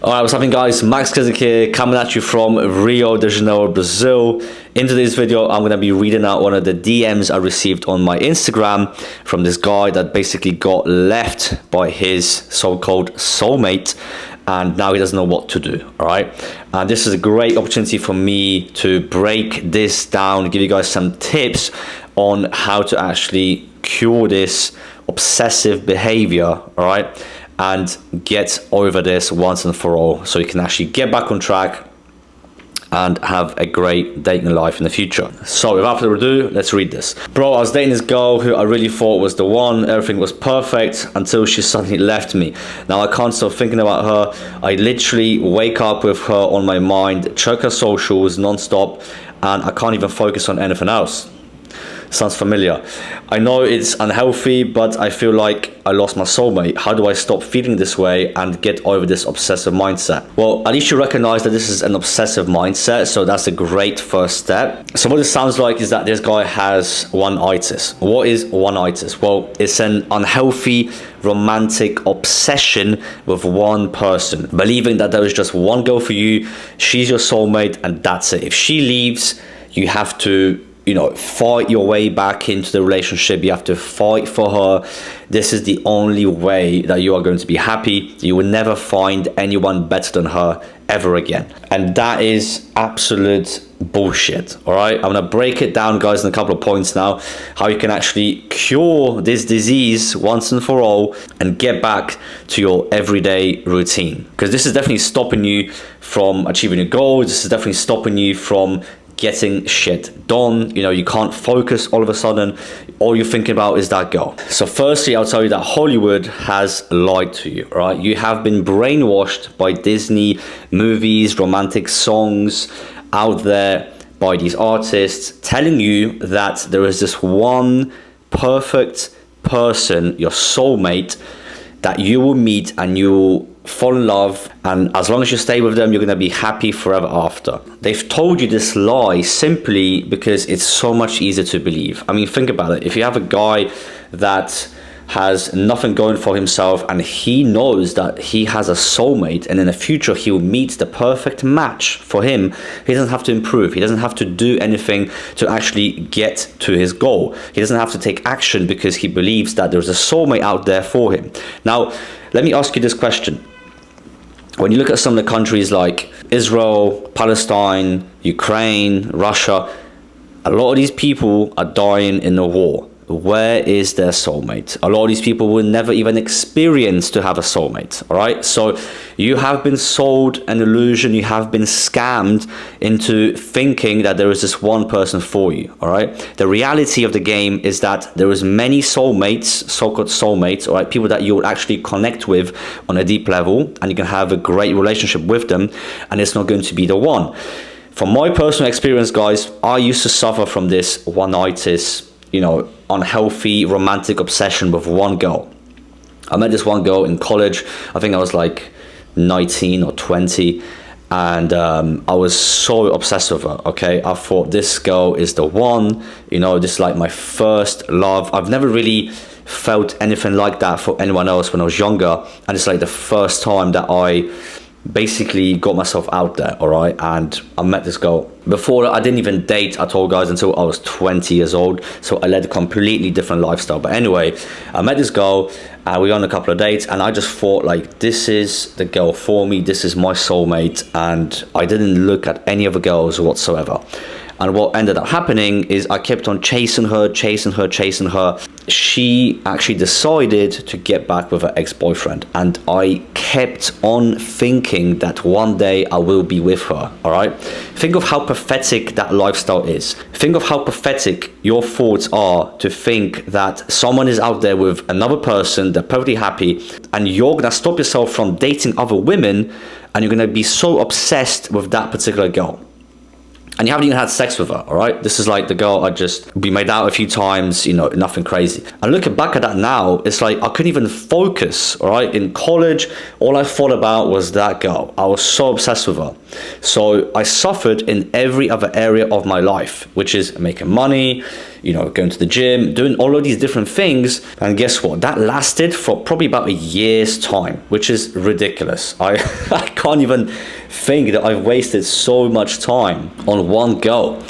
Alright, what's happening guys? Max Kizik here, coming at you from Rio de Janeiro, Brazil. In today's video, I'm going to be reading out one of the DMs I received on my Instagram from this guy that basically got left by his so-called soulmate, and now he doesn't know what to do. Alright, and this is a great opportunity for me to break this down, give you guys some tips on how to actually cure this obsessive behavior, alright, and get over this once and for all, so you can actually get back on track and have a great dating life in the future. So without further ado, let's read this. Bro, I was dating this girl who I really thought was the one. Everything was perfect until she suddenly left me. Now I can't stop thinking about her. I literally wake up with her on my mind, check her socials non-stop, and I can't even focus on anything else. Sounds familiar. I know it's unhealthy, but I feel like I lost my soulmate. How do I stop feeling this way and get over this obsessive mindset? Well, at least you recognize that this is an obsessive mindset, so that's a great first step. So what it sounds like is that this guy has Oneitis. What is Oneitis? Well, it's an unhealthy romantic obsession with one person, believing that there is just one girl for you, she's your soulmate, and that's it. If she leaves, you have to fight your way back into the relationship. You have to fight for her. This is the only way that you are going to be happy. You will never find anyone better than her ever again. And that is absolute bullshit. All right, I'm gonna break it down, guys, in a couple of points now, how you can actually cure this disease once and for all and get back to your everyday routine, because this is definitely stopping you from achieving your goals. This is definitely stopping you from getting shit done. You can't focus all of a sudden. All you're thinking about is that girl. So firstly, I'll tell you that Hollywood has lied to you, right? You have been brainwashed by Disney movies, romantic songs out there, by these artists telling you that there is this one perfect person, your soulmate, that you will meet and you will fall in love, and as long as you stay with them, you're going to be happy forever after. They've told you this lie simply because it's so much easier to believe. I mean, think about it. If you have a guy that has nothing going for himself and he knows that he has a soulmate and in the future he will meet the perfect match for him, he doesn't have to improve. He doesn't have to do anything to actually get to his goal. He doesn't have to take action because he believes that there's a soulmate out there for him. Now, let me ask you this question. When you look at some of the countries like Israel, Palestine, Ukraine, Russia, a lot of these people are dying in the war. Where is their soulmate? A lot of these people will never even experience to have a soulmate, all right? So you have been sold an illusion, you have been scammed into thinking that there is this one person for you, all right? The reality of the game is that there is many soulmates, so-called soulmates, all right? People that you will actually connect with on a deep level, and you can have a great relationship with them, and it's not going to be the one. From my personal experience, guys, I used to suffer from this Oneitis, unhealthy romantic obsession with one girl. I met this one girl in college. I think I was like 19 or 20, and I was so obsessed with her. Okay, I thought this girl is the one. This is like my first love. I've never really felt anything like that for anyone else when I was younger, and it's like the first time that I basically got myself out there, all right? And I met this girl. Before that, I didn't even date at all, guys, until I was 20 years old. So I led a completely different lifestyle. But anyway, I met this girl, we went on a couple of dates, and I just thought, like, this is the girl for me. This is my soulmate. And I didn't look at any other girls whatsoever. And what ended up happening is I kept on chasing her. She actually decided to get back with her ex-boyfriend, and I kept on thinking that one day I will be with her, all right? Think of how pathetic that lifestyle is. Think of how pathetic your thoughts are to think that someone is out there with another person, they're perfectly happy, and you're gonna stop yourself from dating other women, and you're gonna be so obsessed with that particular girl. And you haven't even had sex with her, all right? This is like the girl we made out a few times, nothing crazy. And looking back at that now, it's like I couldn't even focus, all right? In college, all I thought about was that girl. I was so obsessed with her. So I suffered in every other area of my life, which is making money, you know, going to the gym, doing all of these different things. And guess what? That lasted for probably about a year's time, which is ridiculous. I can't even think that I've wasted so much time on one girl.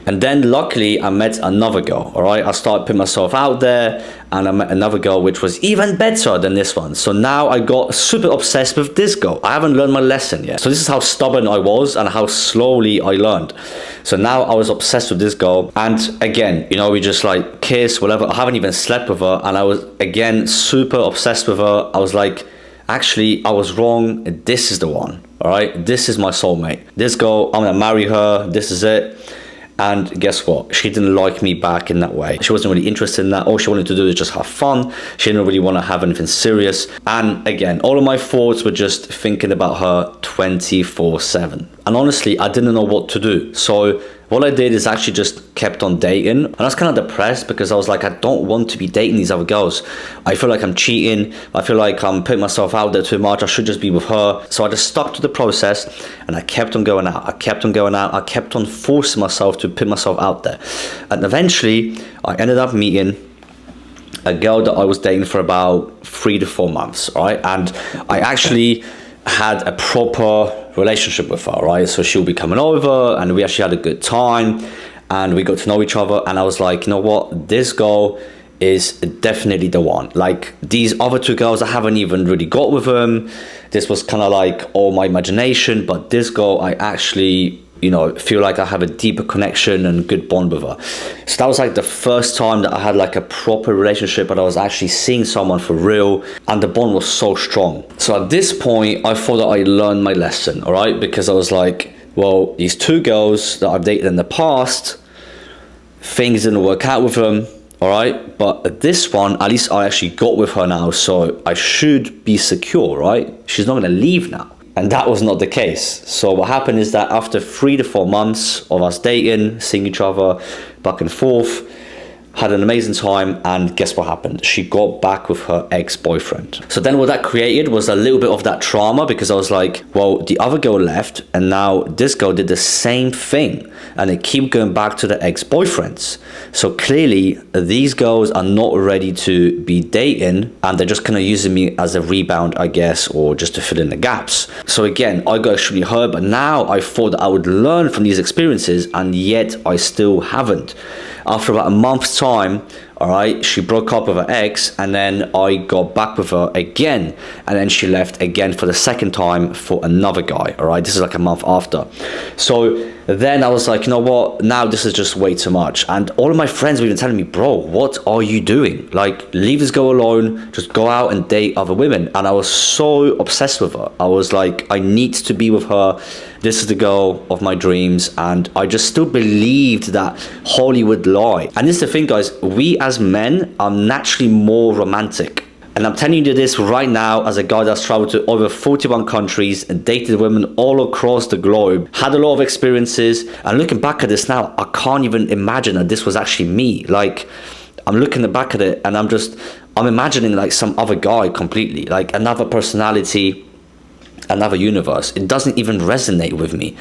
And then luckily I met another girl, all right? I started putting myself out there, and I met another girl which was even better than this one. So now I got super obsessed with this girl. I haven't learned my lesson yet. So this is how stubborn I was and how slowly I learned. So now I was obsessed with this girl. And again, you know, we just like kiss, whatever. I haven't even slept with her. And I was, again, super obsessed with her. I was like, actually, I was wrong. This is the one, all right? This is my soulmate. This girl, I'm gonna marry her. This is it. And guess what? She didn't like me back in that way. She wasn't really interested in that. All she wanted to do is just have fun. She didn't really want to have anything serious. And again, all of my thoughts were just thinking about her 24/7. And honestly, I didn't know what to do. So what I did is actually just kept on dating. And I was kind of depressed because I was like, I don't want to be dating these other girls. I feel like I'm cheating. I feel like I'm putting myself out there too much. I should just be with her. So I just stuck to the process and I kept on going out. I kept on going out. I kept on forcing myself to put myself out there. And eventually I ended up meeting a girl that I was dating for about 3 to 4 months, right? And I actually had a proper relationship with her, right? So she'll be coming over and we actually had a good time and we got to know each other. And I was like, you know what? This girl is definitely the one. Like these other two girls, I haven't even really got with them. This was kind of like all my imagination, but this girl, I actually, you know, feel like I have a deeper connection and good bond with her. So that was like the first time that I had like a proper relationship and I was actually seeing someone for real, and the bond was so strong. So at this point, I thought that I learned my lesson, all right? Because I was like, well, these two girls that I've dated in the past, things didn't work out with them, all right? But this one, at least I actually got with her now, so I should be secure, right? She's not gonna leave now. And that was not the case. So what happened is that after 3 to 4 months of us dating, seeing each other back and forth, had an amazing time, and guess what happened? She got back with her ex-boyfriend. So then what that created was a little bit of that trauma, because I was like, well, the other girl left and now this girl did the same thing and they keep going back to the ex-boyfriends. So clearly these girls are not ready to be dating and they're just kind of using me as a rebound, I guess, or just to fill in the gaps. So again, I got extremely hurt, but now I thought that I would learn from these experiences, and yet I still haven't. After about a month's time, all right, she broke up with her ex, and then I got back with her again, and then she left again for the second time for another guy, all right? This is like a month after. So then I was like, you know what? Now this is just way too much. And all of my friends were even telling me, bro, what are you doing? Like, leave this girl alone, just go out and date other women. And I was so obsessed with her. I was like, I need to be with her. This is the girl of my dreams. And I just still believed that Hollywood lie. And this is the thing, guys, we as men are naturally more romantic. And I'm telling you this right now as a guy that's traveled to over 41 countries and dated women all across the globe, had a lot of experiences. And looking back at this now, I can't even imagine that this was actually me. Like, I'm looking back at it and I'm imagining like some other guy completely, like another personality, another universe. It doesn't even resonate with me.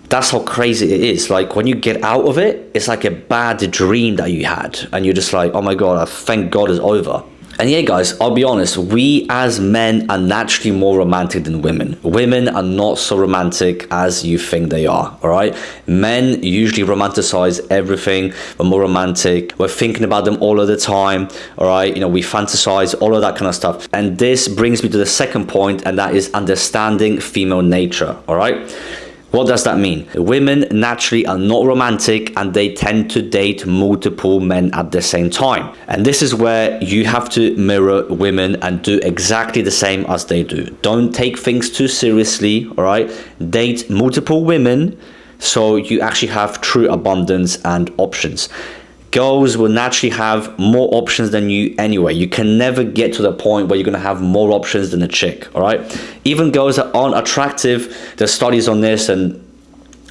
That's how crazy it is. Like when you get out of it, it's like a bad dream that you had. And you're just like, oh my God, thank God it's over. And yeah, guys, I'll be honest, we as men are naturally more romantic than women. Women are not so romantic as you think they are, all right? Men usually romanticize everything. We're more romantic. We're thinking about them all of the time, all right? You know, we fantasize, all of that kind of stuff. And this brings me to the second point, and that is understanding female nature, all right? What does that mean? Women naturally are not romantic and they tend to date multiple men at the same time. And this is where you have to mirror women and do exactly the same as they do. Don't take things too seriously, all right? Date multiple women so you actually have true abundance and options. Girls will naturally have more options than you anyway. You can never get to the point where you're gonna have more options than a chick, all right? Even girls that aren't attractive, there's studies on this and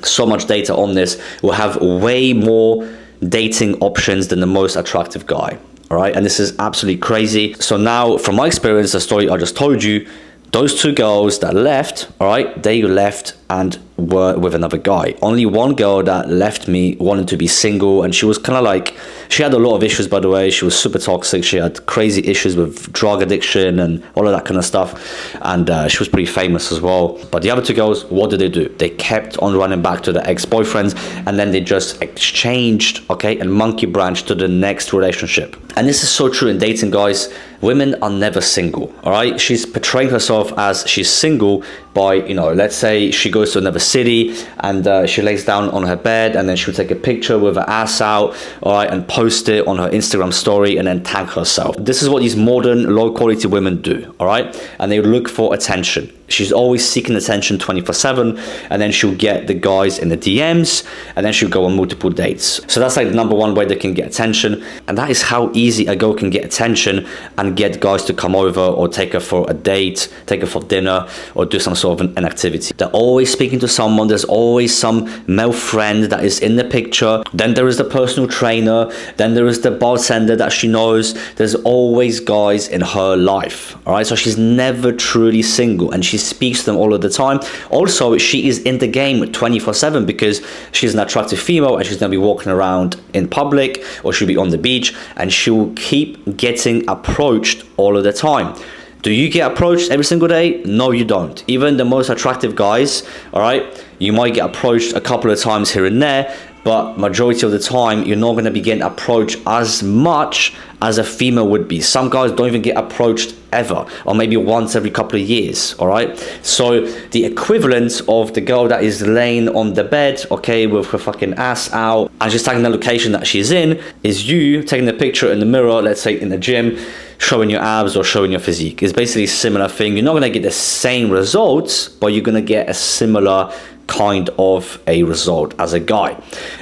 so much data on this, will have way more dating options than the most attractive guy, all right? And this is absolutely crazy. So now, from my experience, the story I just told you, those two girls that left, all right, they left and were with another guy. Only one girl that left me wanted to be single, and she was kind of like, she had a lot of issues, by the way. She was super toxic. She had crazy issues with drug addiction and all of that kind of stuff, and she was pretty famous as well. But the other two girls, what did they do? They kept on running back to their ex-boyfriends, and then they just exchanged, okay, and monkey branched to the next relationship. And this is so true in dating, guys. Women are never single, all right? She's portraying herself as she's single by, you know, let's say she goes to another city and she lays down on her bed, and then she'll take a picture with her ass out, all right, and post it on her Instagram story and then tag herself. This is what these modern low quality women do, all right? And they look for attention. She's always seeking attention 24/7, and then she'll get the guys in the DMs, and then she'll go on multiple dates. So that's like the number one way they can get attention, and that is how easy a girl can get attention and get guys to come over or take her for a date, take her for dinner, or do some sort of an activity. They're always speaking to someone. There's always some male friend that is in the picture. Then there is the personal trainer. Then there is the bartender that she knows. There's always guys in her life, all right? So she's never truly single, and she speaks to them all of the time. Also, she is in the game 24/7 because she's an attractive female, and she's going to be walking around in public, or she'll be on the beach, and she will keep getting approached all of the time. Do you get approached every single day? No, you don't. Even the most attractive guys, all right, you might get approached a couple of times here and there, but majority of the time, you're not going to be getting approached as much as a female would be. Some guys don't even get approached ever, or maybe once every couple of years, all right? So the equivalent of the girl that is laying on the bed, okay, with her fucking ass out, and she's tagging the location that she's in, is you taking a picture in the mirror, let's say in the gym, showing your abs or showing your physique. It's basically a similar thing. You're not going to get the same results, but you're going to get a similar kind of a result as a guy.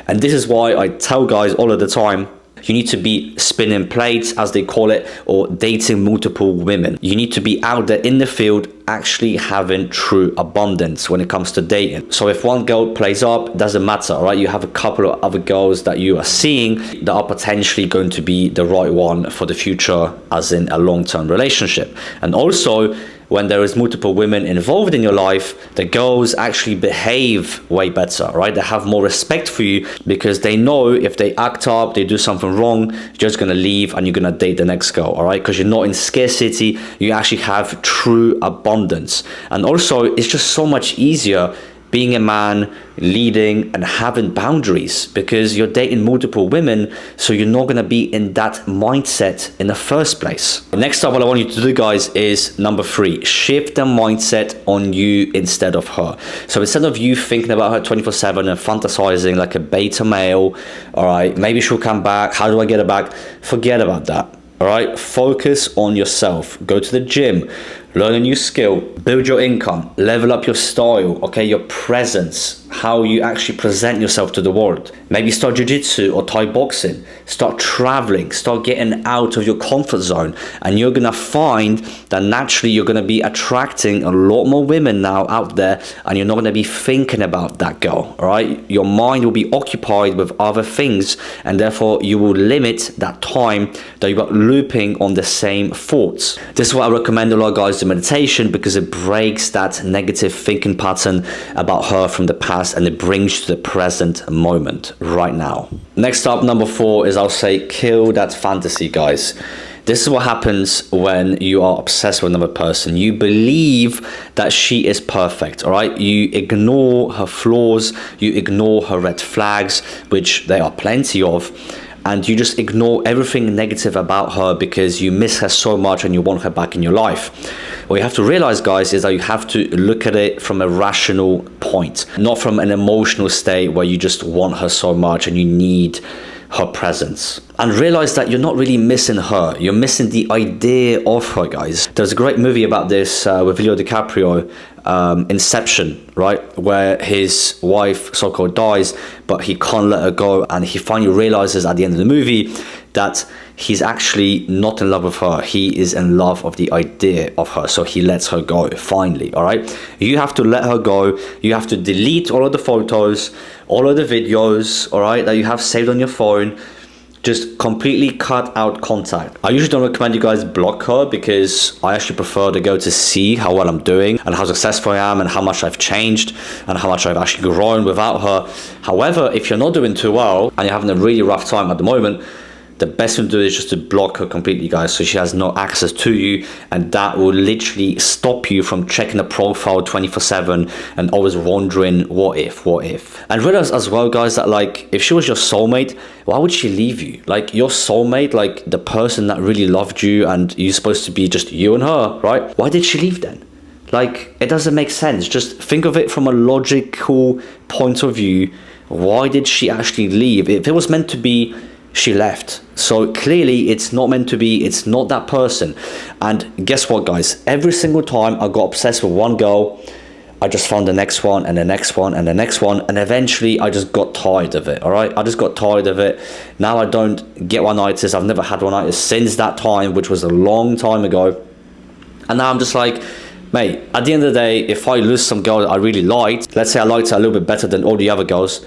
And this is why I tell guys all of the time, you need to be spinning plates, as they call it, or dating multiple women. You need to be out there in the field actually having true abundance when it comes to dating. So if one girl plays up, doesn't matter, right? You have a couple of other girls that you are seeing that are potentially going to be the right one for the future, as in a long-term relationship. And also, when there is multiple women involved in your life, the girls actually behave way better, right? They have more respect for you because they know if they act up, they do something wrong, you're just gonna leave and you're gonna date the next girl, all right? Because you're not in scarcity, you actually have true abundance. And also, it's just so much easier being a man, leading and having boundaries, because you're dating multiple women, so you're not going to be in that mindset in the first place. Next up, what I want you to do, guys, is number 3, shift the mindset on you instead of her. So instead of you thinking about her 24/7 and fantasizing like a beta male, all right, maybe she'll come back, how do I get her back? Forget about that. All right, focus on yourself. Go to the gym, learn a new skill, build your income, level up your style, okay, your presence, how you actually present yourself to the world. Maybe start jiu-jitsu or Thai boxing, start traveling, start getting out of your comfort zone, and you're gonna find that naturally you're gonna be attracting a lot more women now out there, and you're not gonna be thinking about that girl, all right? Your mind will be occupied with other things, and therefore you will limit that time that you got looping on the same thoughts. This is what I recommend a lot, guys, meditation, because it breaks that negative thinking pattern about her from the past, and it brings you to the present moment right now. Next up, number 4 is, I'll say, kill that fantasy, guys. This is what happens when you are obsessed with another person. You believe that she is perfect, all right? You ignore her flaws, you ignore her red flags, which there are plenty of, and you just ignore everything negative about her because you miss her so much and you want her back in your life. What you have to realize, guys, is that you have to look at it from a rational point, not from an emotional state where you just want her so much and you need her presence. And realize that you're not really missing her, you're missing the idea of her, guys. There's a great movie about this with Leo DiCaprio, Inception, right, where his wife so-called dies, but he can't let her go, and he finally realizes at the end of the movie that he's actually not in love with her, he is in love of the idea of her, so he lets her go finally, all right? You have to let her go, you have to delete all of the photos, all of the videos, all right, that you have saved on your phone. just completely cut out contact. I usually don't recommend you guys block her because I actually prefer the girl to see how well I'm doing and how successful I am and how much I've changed and how much I've actually grown without her. However, if you're not doing too well and you're having a really rough time at the moment, the best thing to do is just to block her completely, guys, so she has no access to you, and that will literally stop you from checking the profile 24/7 and always wondering what if. And realize as well, guys, that like if she was your soulmate, why would she leave you? Like your soulmate, like the person that really loved you and you're supposed to be just you and her, right? Why did she leave then? Like, it doesn't make sense. Just think of it from a logical point of view. Why did she actually leave? If it was meant to be, she left. So clearly it's not meant to be, it's not that person. And guess what, guys? Every single time I got obsessed with one girl, I just found the next one and the next one and the next one, and eventually I just got tired of it. All right, I just got tired of it. Now I don't get Oneitis. I've never had Oneitis since that time, which was a long time ago. And now I'm just like, mate, at the end of the day, if I lose some girl that I really liked, let's say I liked her a little bit better than all the other girls,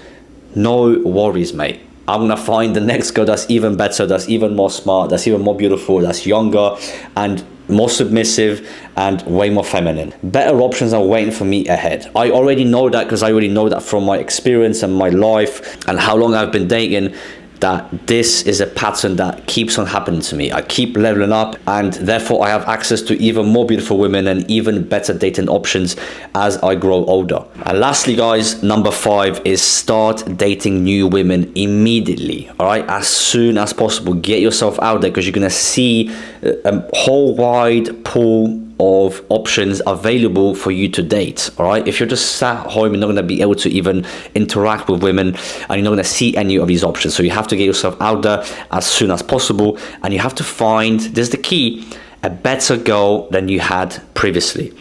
no worries, mate. I'm gonna find the next girl that's even better, that's even more smart, that's even more beautiful, that's younger and more submissive and way more feminine. Better options are waiting for me ahead. I already know that because I already know that from my experience and my life and how long I've been dating, that this is a pattern that keeps on happening to me. I keep leveling up, and therefore I have access to even more beautiful women and even better dating options as I grow older. And lastly, guys, number 5 is start dating new women immediately. All right, as soon as possible. Get yourself out there because you're gonna see a whole wide pool of options available for you to date. All right, if you're just sat at home, you're not going to be able to even interact with women, and you're not going to see any of these options. So you have to get yourself out there as soon as possible, and you have to find, this is the key, a better girl than you had previously.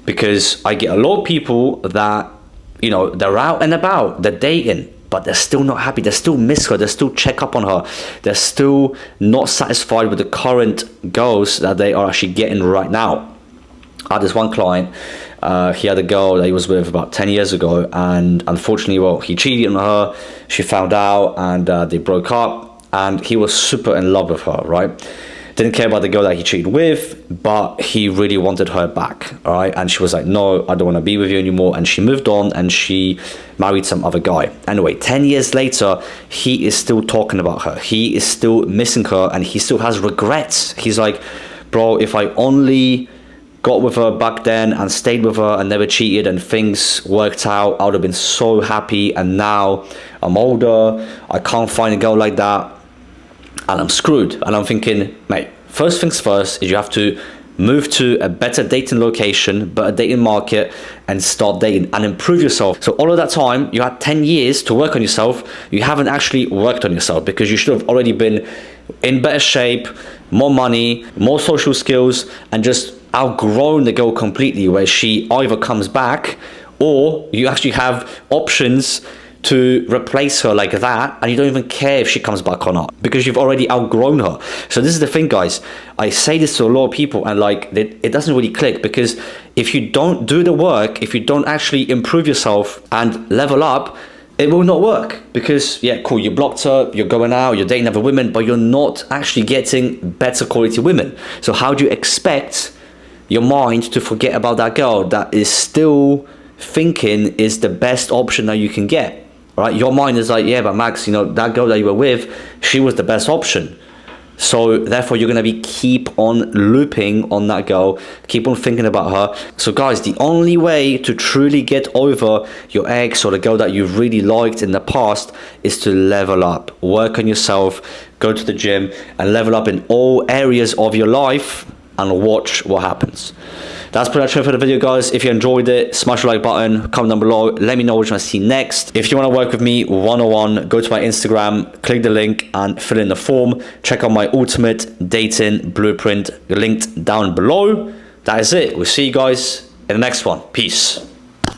Because I get a lot of people that, you know, they're out and about, they're dating, but they're still not happy. They still miss her. They still check up on her. They're still not satisfied with the current girls that they are actually getting right now. I had this one client, he had a girl that he was with about 10 years ago, and unfortunately, well, he cheated on her, she found out, and they broke up, and he was super in love with her, right? Didn't care about the girl that he cheated with, but he really wanted her back, all right? And she was like, no, I don't want to be with you anymore, and she moved on, and she married some other guy. Anyway, 10 years later, he is still talking about her. He is still missing her, and he still has regrets. He's like, bro, if I only got with her back then and stayed with her and never cheated and things worked out, I would have been so happy. And now I'm older, I can't find a girl like that, and I'm screwed. And I'm thinking, mate, first things first is you have to move to a better dating location, better dating market, and start dating and improve yourself. So all of that time, you had 10 years to work on yourself. You haven't actually worked on yourself because you should have already been in better shape, more money, more social skills, and just outgrown the girl completely, where she either comes back or you actually have options to replace her like that, and you don't even care if she comes back or not because you've already outgrown her. So this is the thing, guys. I say this to a lot of people, and like it doesn't really click, because if you don't do the work, if you don't actually improve yourself and level up, it will not work. Because yeah, cool, you blocked her, you're going out, you're dating other women, but you're not actually getting better quality women. So how do you expect your mind to forget about that girl that is still thinking is the best option that you can get, right? Your mind is like, yeah, but Max, you know, that girl that you were with, she was the best option. So therefore you're going to keep on looping on that girl, keep on thinking about her. So guys, the only way to truly get over your ex or the girl that you really liked in the past is to level up, work on yourself, go to the gym and level up in all areas of your life, and watch what happens. That's pretty much it for the video, guys. If you enjoyed it, smash the like button, comment down below, let me know what you want to see next. If you want to work with me one-on-one, go to my Instagram, click the link and fill in the form. Check out my ultimate dating blueprint linked down below. That is it. We'll see you guys in the next one. Peace.